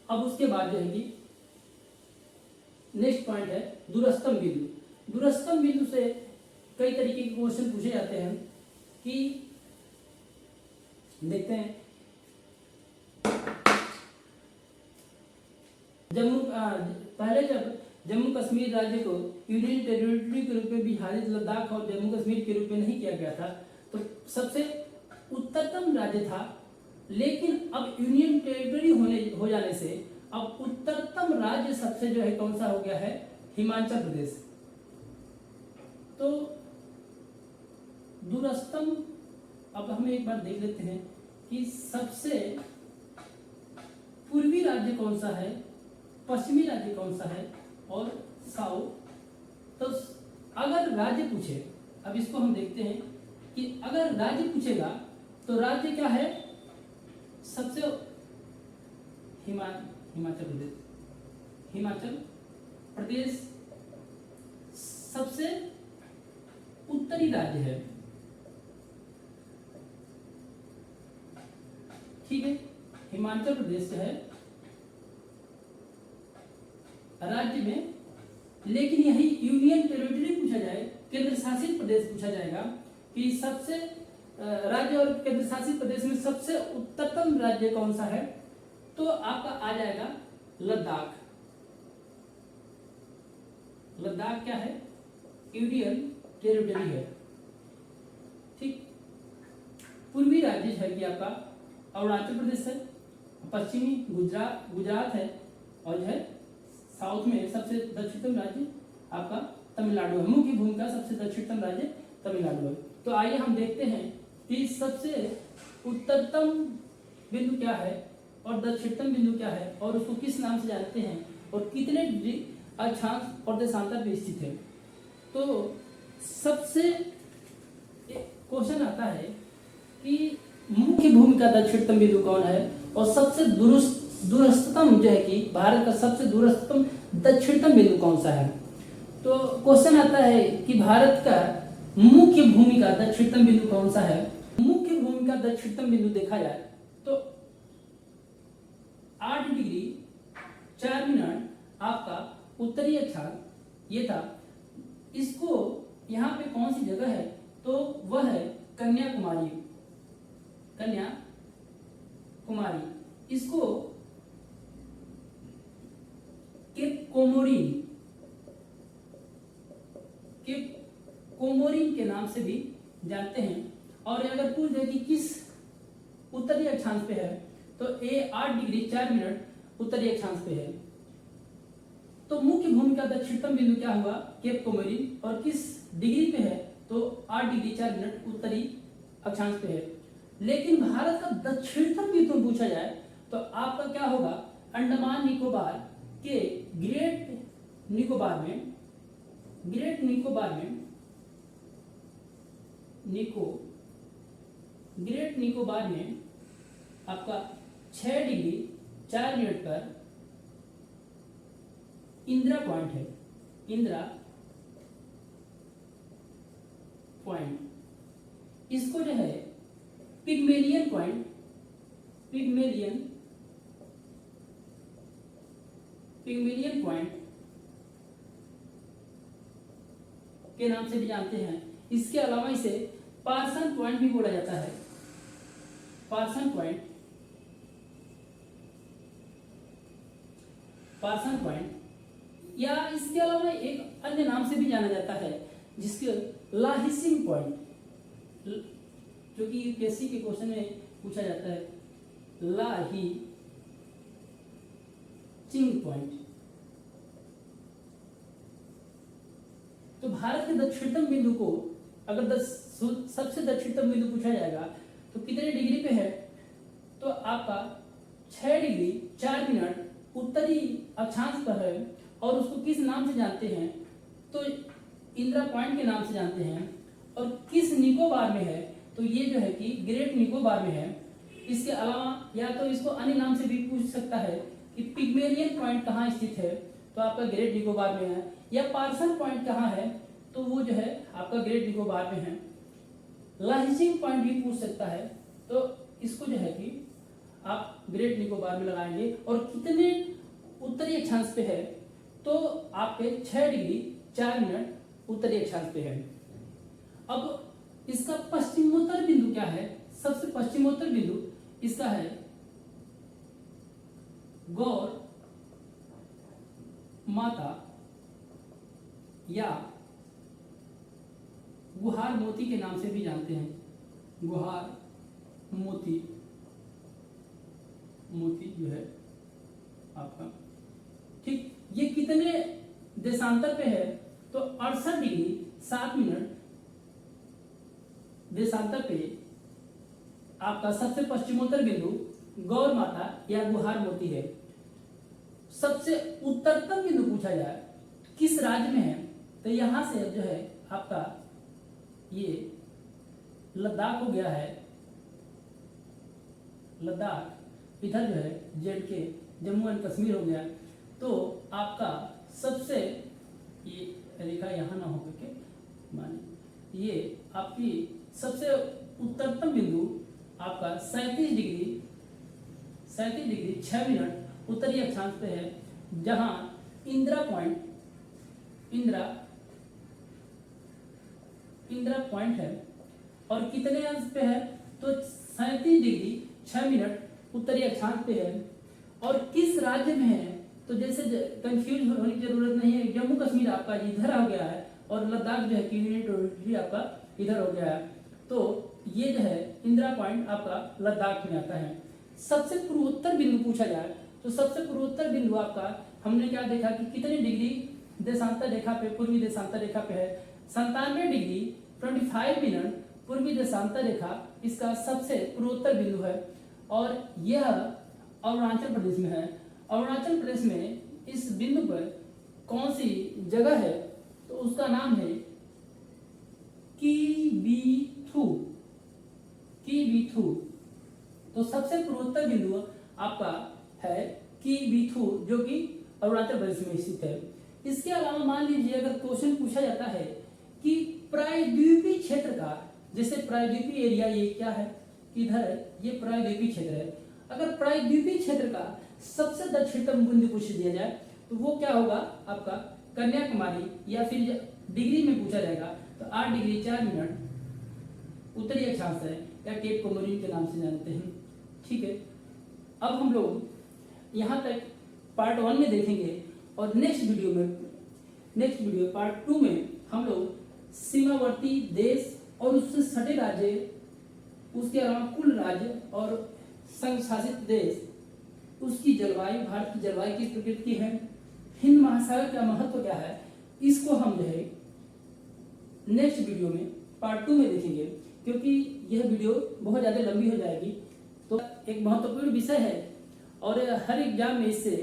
अब उसके बाद जो है कि नेक्स्ट पॉइंट है दूरस्थम बिंदु। दूरस्थम बिंदु से कई तरीके के क्वेश्चन पूछे जाते हैं कि देखते हैं पहले जब जम्मू कश्मीर राज्य को यूनियन टेरिटरी के रूप में बिहार, लद्दाख और जम्मू कश्मीर के रूप में नहीं किया गया था, तो सबसे उत्तरतम राज्य था। लेकिन अब यूनियन टेरिटरी हो जाने से अब उत्तरतम राज्य सबसे जो है कौन सा हो गया है? हिमाचल प्रदेश। तो दूरस्थम, अब हम एक बार देख लेते हैं कि सबसे पूर्वी राज्य कौन सा है, पश्चिमी राज्य कौन सा है और साउथ। तो अगर राज्य पूछे, अब इसको हम देखते हैं कि अगर राज्य पूछेगा तो राज्य क्या है? सबसे हिमाचल प्रदेश सबसे उत्तरी राज्य है। ठीक है, हिमाचल प्रदेश जो है राज्य में, लेकिन यही यूनियन टेरिटरी पूछा जाए, केंद्र शासित प्रदेश पूछा जाएगा कि सबसे राज्य और केंद्र शासित प्रदेश में सबसे उत्तरतम राज्य कौन सा है, तो आपका आ जाएगा लद्दाख। लद्दाख क्या है? यूनियन टेरिटरी है। ठीक, पूर्वी राज्य है कि आपका अरुणाचल प्रदेश है, पश्चिमी गुजरात है, और जो है साउथ में सबसे दक्षिणतम राज्य आपका तमिलनाडु है। मुख्य भूमिका सबसे दक्षिणतम राज्य तमिलनाडु है। तो आइए हम देखते हैं कि सबसे उत्तरतम बिंदु क्या है और दक्षिणतम बिंदु क्या है और उसको किस नाम से जानते हैं और कितने अक्षांश और देशांतर पे स्थित है। तो सबसे क्वेश्चन आता है कि मुख्य भूमि का दक्षिणतम बिंदु कौन है और सबसे दूरस्थतम जो है कि भारत का सबसे दूरस्थतम दक्षिणतम बिंदु कौन सा है। तो क्वेश्चन आता है कि भारत का मुख्य भूमि का दक्षिणतम बिंदु कौन सा है। मुख्य भूमि का दक्षिणतम बिंदु देखा जाए तो 8 डिग्री 4 मिनट आपका उत्तरी अक्षांश ये था। इसको यहाँ पे कौन सी जगह है तो वह है कन्याकुमारी। कन्याकुमारी इसको केप कोमोरिन के नाम से भी जानते हैं। और अगर पूछ दे कि किस उत्तरी अक्षांश पे है तो ये 8 डिग्री 4 मिनट उत्तरी अक्षांश पे है। तो मुख्य भूमि का दक्षिणतम बिंदु क्या हुआ केप कोमोरिन और किस डिग्री पे है तो 8 डिग्री 4 मिनट उत्तरी अक्षांश पे है। लेकिन भारत का दक्षिणतम बिंदु पूछा जाए तो आपका क्या होगा अंडमान निकोबार के ग्रेट निकोबार में आपका 6 डिग्री 4 मिनट पर इंदिरा पॉइंट है। इंदिरा पॉइंट इसको जो है पिग्मेलियन पॉइंट के नाम से भी जानते हैं। इसके अलावा इसे पार्सन पॉइंट भी बोला जाता है। पार्सन पॉइंट या इसके अलावा एक अन्य नाम से भी जाना जाता है जिसके लाहिसिंग पॉइंट, जो कि यूपीएससी के क्वेश्चन में पूछा जाता है। लाहिचिंग पॉइंट। तो भारत के दक्षिणतम बिंदु को अगर सबसे दक्षिणतम बिंदु पूछा जाएगा तो कितने डिग्री पे है तो आपका 6 डिग्री 4 मिनट उत्तरी अक्षांश पर है। और उसको किस नाम से जानते हैं तो इंदिरा पॉइंट के नाम से जानते हैं। और किस निकोबार में है तो ये जो है कि ग्रेट निकोबार में है। इसके अलावा या तो इसको अन्य नाम से भी पूछ सकता है कि पिग्मेलियन पॉइंट कहाँ स्थित है तो आपका ग्रेट निकोबार में है। या पार्सन पॉइंट कहाँ है तो वो जो है आपका ग्रेट निकोबार में है। लाहिचिंग पॉइंट भी पूछ सकता है तो इसको जो है कि आप ग्रेट निकोबार में लगाएंगे। और कितने उत्तरी अक्षांश पे है तो आपके 6 डिग्री 4 मिनट उत्तरी अक्षांश पे है। अब इसका पश्चिमोत्तर बिंदु क्या है। सबसे पश्चिमोत्तर बिंदु इसका है गौर माता या गुहार मोती के नाम से भी जानते हैं। गुहार मोती जो है आपका ठीक। ये कितने देशांतर पे है तो 68 डिग्री 7 मिनट देशांतर पे आपका सबसे पश्चिमोत्तर बिंदु गौर माता या गुहार मोती है। सबसे उत्तरतम बिंदु पूछा जाए किस राज्य में है तो यहां से जो है आपका ये लद्दाख हो गया है। लद्दाख इधर जो है जेडके जम्मू एंड कश्मीर हो गया। तो आपका सबसे ये रेखा यहाँ ना हो के माने ये आपकी सबसे उत्तरतम बिंदु आपका 37 डिग्री 6 मिनट उत्तरी अक्षांश पे है। जहां इंदिरा पॉइंट है। और कितने अंश पे है तो 37 डिग्री 6 मिनट उत्तरी अक्षांश पे है। और किस राज्य में है तो जैसे कंफ्यूज होने की जरूरत नहीं है। जम्मू कश्मीर आपका इधर हो गया है और लद्दाख जो है यूनियन टेरिटरी आपका इधर हो गया है। तो ये जो है इंदिरा पॉइंट आपका लद्दाख में आता है। सबसे पूर्वोत्तर बिंदु पूछा जाए तो सबसे पूर्वोत्तर बिंदु आपका हमने क्या देखा कि कितने डिग्री देशांतर रेखा पे पूर्वी देशांतर रेखा पे है 97 डिग्री 25 मिनट पूर्वी देशांतर रेखा इसका सबसे पूर्वोत्तर बिंदु है। और यह अरुणाचल प्रदेश में है। अरुणाचल प्रदेश में इस बिंदु पर कौन सी जगह है तो उसका नाम है किबिथु, किबिथु। तो सबसे पूर्वोत्तर बिंदु आपका है किबिथु, जो कि अरुणाचल प्रदेश में स्थित है। इसके अलावा मान लीजिए अगर क्वेश्चन पूछा जाता है कि प्रायद्वीपीय क्षेत्र का, जैसे प्रायद्वीपीय एरिया ये क्या है, इधर है, ये प्रायद्वीपीय क्षेत्र है। अगर प्रायद्वीपीय क्षेत्र का सबसे दक्षिणतम बिंदु पूछ दिया जाए तो वो क्या होगा आपका कन्याकुमारी, या फिर डिग्री में पूछा जाएगा तो 8 डिग्री 4 मिनट उत्तरी अक्षांश है, या केप कोमोरिन के नाम से जानते हैं। ठीक है, अब हम लोग यहाँ तक पार्ट 1 में देखेंगे और नेक्स्ट वीडियो पार्ट 2 में हम लोग सीमावर्ती देश और उससे सटे राज्य, उसके अलावा कुल राज्य और संघ शासित देश, उसकी जलवायु, भारत की जलवायु किस प्रकृति की है, हिंद महासागर का महत्व क्या है, इसको हम जो है नेक्स्ट वीडियो में पार्ट 2 में देखेंगे, क्योंकि यह वीडियो बहुत ज़्यादा लंबी हो जाएगी। तो एक महत्वपूर्ण विषय है और हर एग्जाम में इससे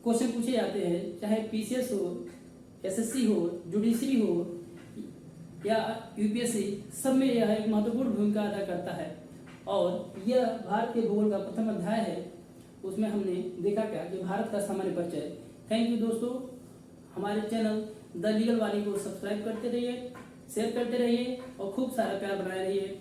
क्वेश्चन पूछे जाते हैं, चाहे पीसीएस हो, एसएससी हो, जुडिशरी हो या यूपीएससी, सब में यह एक महत्वपूर्ण भूमिका अदा करता है। और यह भारत के भूगोल का प्रथम अध्याय है, उसमें हमने देखा क्या कि भारत का सामान्य परिचय। थैंक यू दोस्तों, हमारे चैनल द लीगल वाणी को सब्सक्राइब करते रहिए, शेयर करते रहिए और खूब सारा प्यार बनाए रहिए।